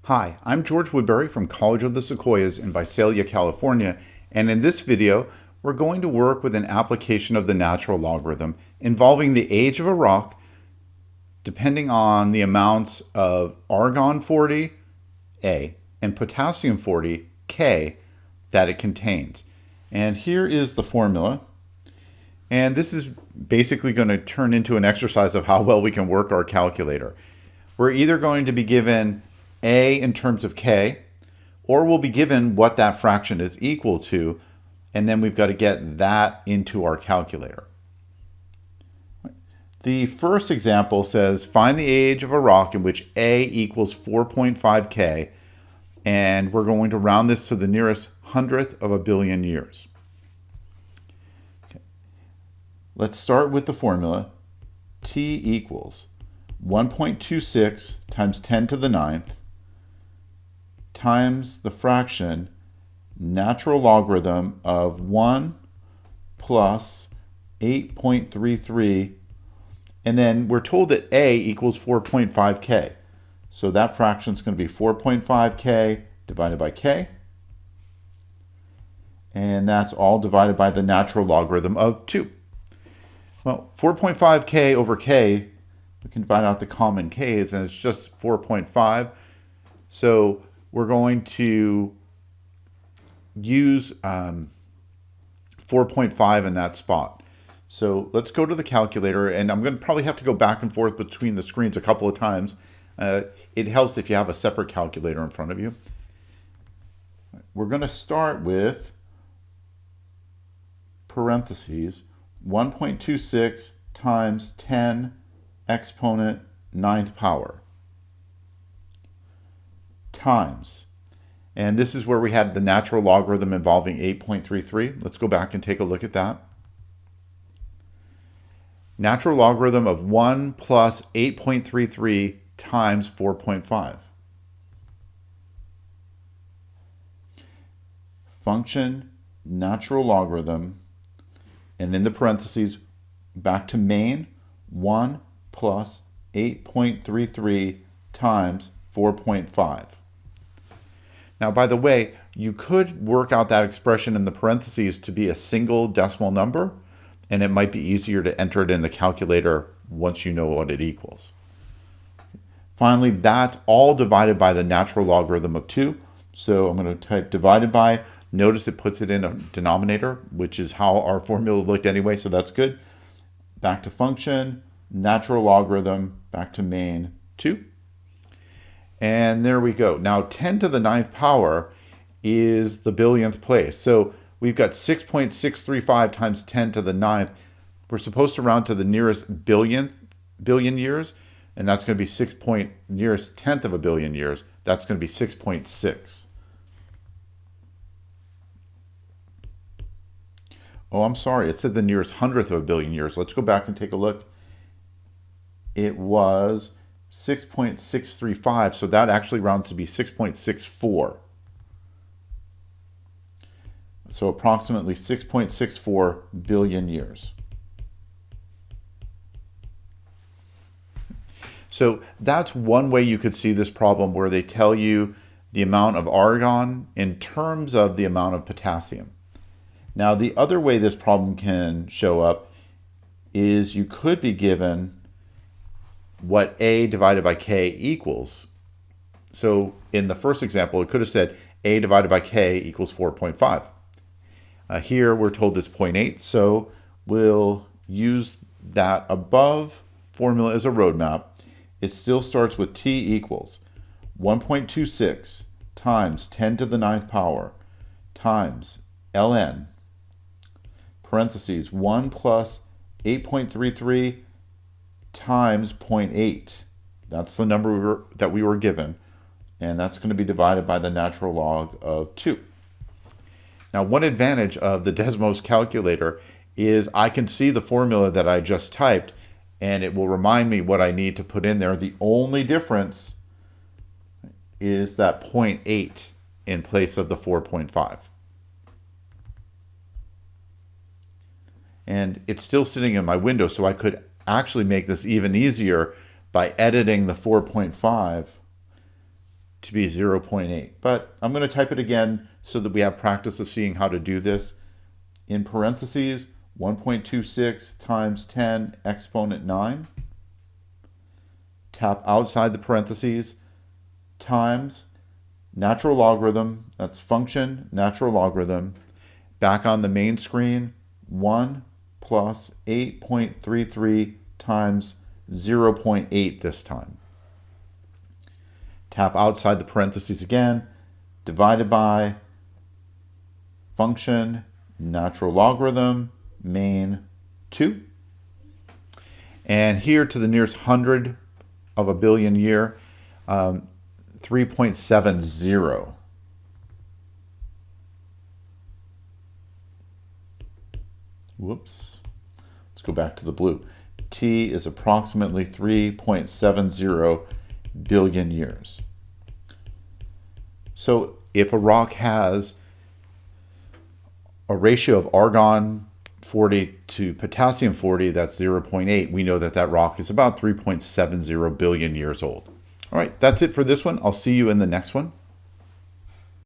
Hi, I'm George Woodbury from College of the Sequoias in Visalia, California, and in this video, we're going to work with an application of the natural logarithm involving the age of a rock depending on the amounts of argon 40, A, and potassium 40, K, that it contains. And here is the formula. And this is basically going to turn into an exercise of how well we can work our calculator. We're either going to be given A in terms of K, or we'll be given what that fraction is equal to, and then we've got to get that into our calculator. The first example says, find the age of a rock in which A equals 4.5 K, and we're going to round this to the nearest hundredth of a billion years. Okay. Let's start with the formula. T equals 1.26 times 10 to the ninth times the fraction natural logarithm of 1 plus 8.33, and then we're told that A equals 4.5K. So that fraction is going to be 4.5K divided by K, and that's all divided by the natural logarithm of 2. Well, 4.5K over K, we can divide out the common K's, and it's just 4.5. So we're going to use 4.5 in that spot. So let's go to the calculator, and I'm going to probably have to go back and forth between the screens a couple of times. It helps if you have a separate calculator in front of you. We're going to start with parentheses 1.26 times 10 exponent ninth power times, and this is where we had the natural logarithm involving 8.33. Let's go back and take a look at that. Natural logarithm of 1 plus 8.33 times 4.5. Function natural logarithm, and in the parentheses, back to main, 1 plus 8.33 times 4.5. Now, by the way, you could work out that expression in the parentheses to be a single decimal number, and it might be easier to enter it in the calculator once you know what it equals. Finally, that's all divided by the natural logarithm of 2. So I'm going to type divided by. Notice it puts it in a denominator, which is how our formula looked anyway, so that's good. Back to function, natural logarithm, back to main, 2. And there we go. Now 10 to the ninth power is the billionth place. So we've got 6.635 times 10 to the ninth. We're supposed to round to the nearest billion years, and that's going to be nearest tenth of a billion years. That's going to be 6.6. Oh, I'm sorry. It said the nearest hundredth of a billion years. Let's go back and take a look. It was 6.635, so that actually rounds to be 6.64. So approximately 6.64 billion years. So that's one way you could see this problem, where they tell you the amount of argon in terms of the amount of potassium. Now, the other way this problem can show up is you could be given what A divided by K equals. So in the first example, it could have said A divided by K equals 4.5. Here we're told it's 0.8, so we'll use that above formula as a roadmap. It still starts with T equals 1.26 times 10 to the ninth power times ln, parentheses 1 plus 8.33 times 0.8. That's the number that we were given, and that's going to be divided by the natural log of 2. Now, one advantage of the Desmos calculator is I can see the formula that I just typed, and it will remind me what I need to put in there. The only difference is that 0.8 in place of the 4.5. And it's still sitting in my window, so I could actually make this even easier by editing the 4.5 to be 0.8. But I'm going to type it again so that we have practice of seeing how to do this. In parentheses, 1.26 times 10 exponent 9. Tap outside the parentheses, times natural logarithm, that's function natural logarithm. Back on the main screen, 1 plus 8.33 times 0.8 this time. Tap outside the parentheses again, divided by function natural logarithm main 2. And here to the nearest hundred of a billion year, 3.70. Whoops. Let's go back to the blue. T is approximately 3.70 billion years. So if a rock has a ratio of argon 40 to potassium 40, that's 0.8, we know that that rock is about 3.70 billion years old. All right, that's it for this one. I'll see you in the next one.